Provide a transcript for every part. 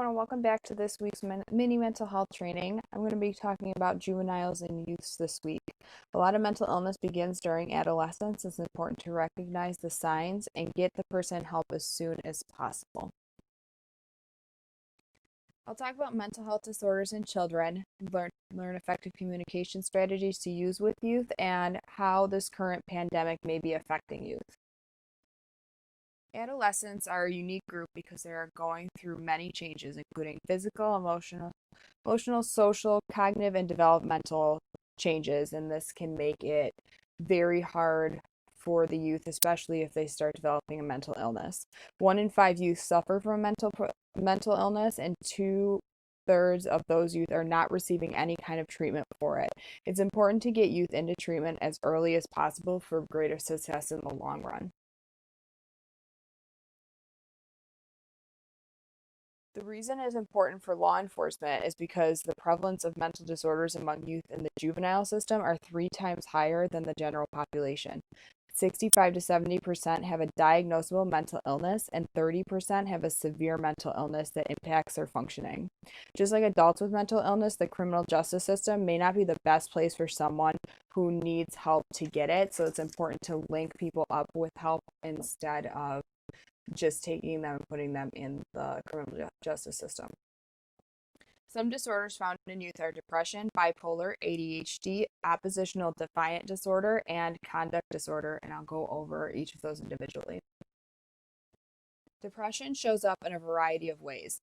everyone, and welcome back to this week's mini mental health training. I'm going to be talking about juveniles and youths this week. A lot of mental illness begins during adolescence. It's important to recognize the signs and get the person help as soon as possible. I'll talk about mental health disorders in children, learn effective communication strategies to use with youth, and how this current pandemic may be affecting youth. Adolescents are a unique group because they are going through many changes, including physical, emotional, social, cognitive, and developmental changes, and this can make it very hard for the youth, especially if they start developing a mental illness. 1 in 5 youth suffer from mental illness, and 2/3 of those youth are not receiving any kind of treatment for it. It's important to get youth into treatment as early as possible for greater success in the long run. The reason it's important for law enforcement is because the prevalence of mental disorders among youth in the juvenile system are 3 times higher than the general population. 65 to 70% have a diagnosable mental illness, and 30% have a severe mental illness that impacts their functioning. Just like adults with mental illness, the criminal justice system may not be the best place for someone who needs help to get it, so it's important to link people up with help instead of just taking them and putting them in the criminal justice system. Some disorders found in youth are depression, bipolar, ADHD, oppositional defiant disorder, and conduct disorder, and I'll go over each of those individually. Depression shows up in a variety of ways.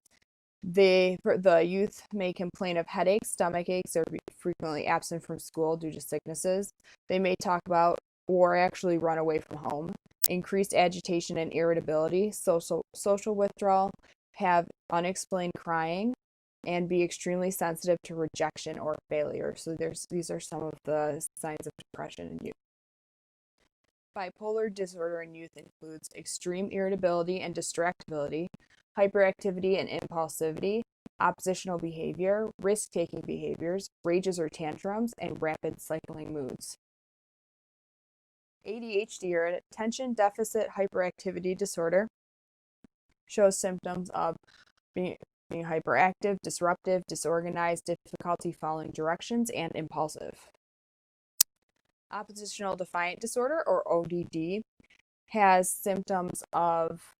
The youth may complain of headaches, stomach aches, or be frequently absent from school due to sicknesses. They may talk about or actually run away from home, increased agitation and irritability, social withdrawal, have unexplained crying, and be extremely sensitive to rejection or failure. So these are some of the signs of depression in youth. Bipolar disorder in youth includes extreme irritability and distractibility, hyperactivity and impulsivity, oppositional behavior, risk-taking behaviors, rages or tantrums, and rapid cycling moods. ADHD, or attention deficit hyperactivity disorder, shows symptoms of being hyperactive, disruptive, disorganized, difficulty following directions, and impulsive. Oppositional defiant disorder, or ODD, has symptoms of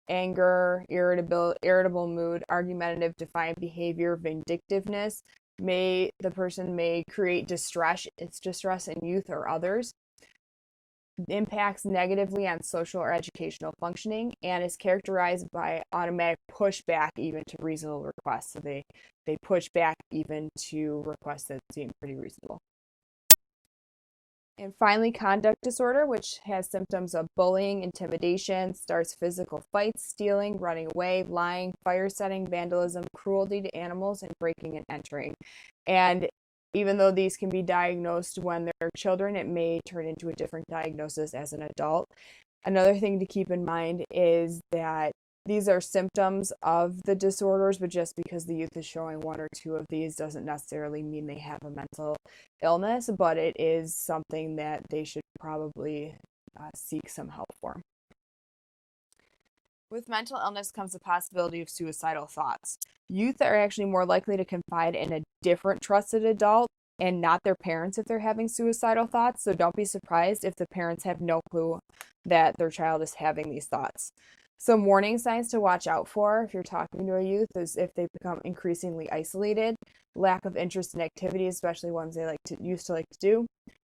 anger, irritable mood, argumentative, defiant behavior, vindictiveness. The person may create distress in youth or others, impacts negatively on social or educational functioning, and is characterized by automatic pushback even to reasonable requests. So they push back even to requests that seem pretty reasonable. And finally, conduct disorder, which has symptoms of bullying, intimidation, starts physical fights, stealing, running away, lying, fire setting, vandalism, cruelty to animals, and breaking and entering. And even though these can be diagnosed when they're children, it may turn into a different diagnosis as an adult. Another thing to keep in mind is that these are symptoms of the disorders, but just because the youth is showing 1 or 2 of these doesn't necessarily mean they have a mental illness, but it is something that they should probably seek some help for. With mental illness comes the possibility of suicidal thoughts. Youth are actually more likely to confide in a different trusted adult and not their parents if they're having suicidal thoughts, so don't be surprised if the parents have no clue that their child is having these thoughts. Some warning signs to watch out for if you're talking to a youth is if they become increasingly isolated, lack of interest in activities, especially ones they used to like to do,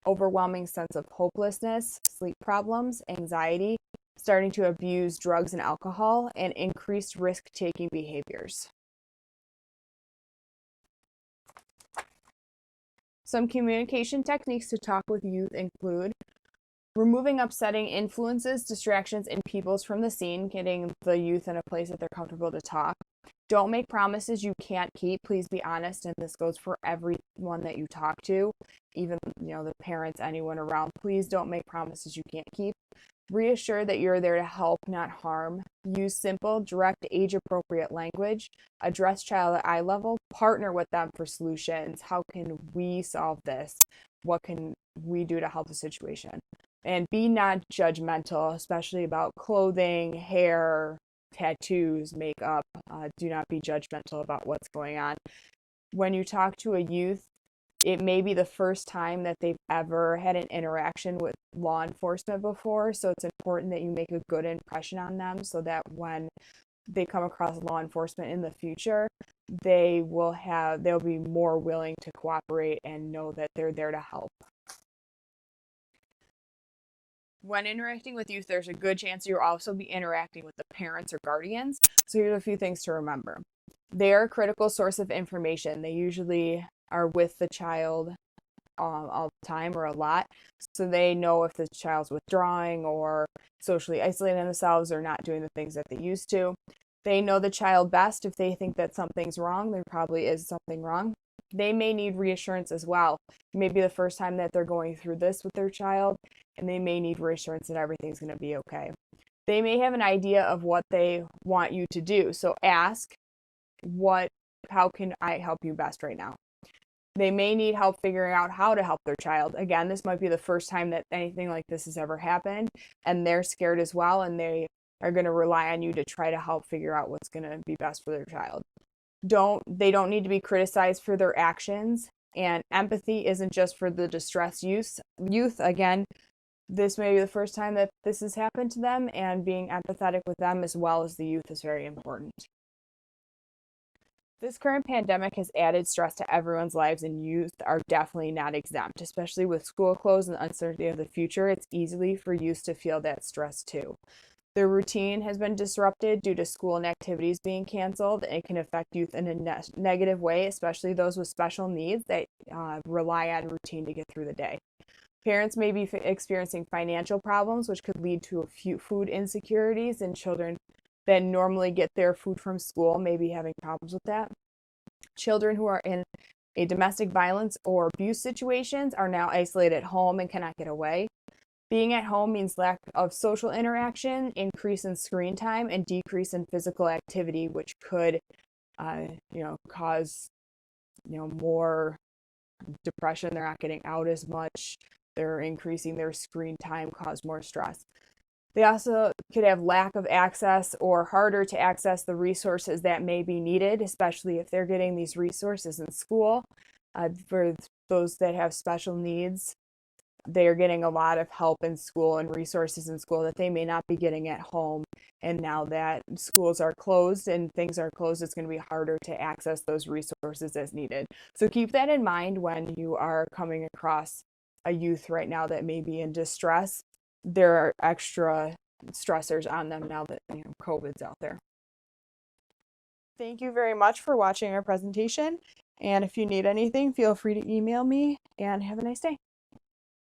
overwhelming sense of hopelessness, sleep problems, anxiety, starting to abuse drugs and alcohol, and increased risk-taking behaviors. Some communication techniques to talk with youth include removing upsetting influences, distractions, and peoples from the scene, getting the youth in a place that they're comfortable to talk. Don't make promises you can't keep. Please be honest, and this goes for everyone that you talk to, even the parents, anyone around. Please don't make promises you can't keep. Reassure that you're there to help, not harm. Use simple, direct, age-appropriate language. Address child at eye level. Partner with them for solutions. How can we solve this? What can we do to help the situation? And be not judgmental, especially about clothing, hair, tattoos, makeup. Do not be judgmental about what's going on. When you talk to a youth, it may be the first time that they've ever had an interaction with law enforcement before. So it's important that you make a good impression on them so that when they come across law enforcement in the future, they'll be more willing to cooperate and know that they're there to help. When interacting with youth, there's a good chance you'll also be interacting with the parents or guardians. So here's a few things to remember. They are a critical source of information. They usually are with the child all the time or a lot. So they know if the child's withdrawing or socially isolating themselves or not doing the things that they used to. They know the child best. If they think that something's wrong, there probably is something wrong. They may need reassurance as well. Maybe the first time that they're going through this with their child, and they may need reassurance that everything's going to be okay. They may have an idea of what they want you to do. So ask, how can I help you best right now? They may need help figuring out how to help their child. Again, this might be the first time that anything like this has ever happened, and they're scared as well, and they are going to rely on you to try to help figure out what's going to be best for their child. They don't need to be criticized for their actions, and empathy isn't just for the distressed youth. Again, this may be the first time that this has happened to them, and being empathetic with them as well as the youth is very important. This current pandemic has added stress to everyone's lives, and youth are definitely not exempt, especially with school closed and the uncertainty of the future. It's easy for youth to feel that stress too. Their routine has been disrupted due to school and activities being canceled. It can affect youth in a negative way, especially those with special needs that rely on routine to get through the day. Parents may be experiencing financial problems, which could lead to a few food insecurities, and children that normally get their food from school may be having problems with that. Children who are in a domestic violence or abuse situations are now isolated at home and cannot get away. Being at home means lack of social interaction, increase in screen time, and decrease in physical activity, which could, cause, more depression. They're not getting out as much. They're increasing their screen time, cause more stress. They also could have lack of access or harder to access the resources that may be needed, especially if they're getting these resources in school. For those that have special needs, they are getting a lot of help in school and resources in school that they may not be getting at home. And now that schools are closed and things are closed, it's going to be harder to access those resources as needed. So keep that in mind when you are coming across a youth right now that may be in distress. There are extra stressors on them now that COVID's out there. Thank you very much for watching our presentation. And if you need anything, feel free to email me, and have a nice day.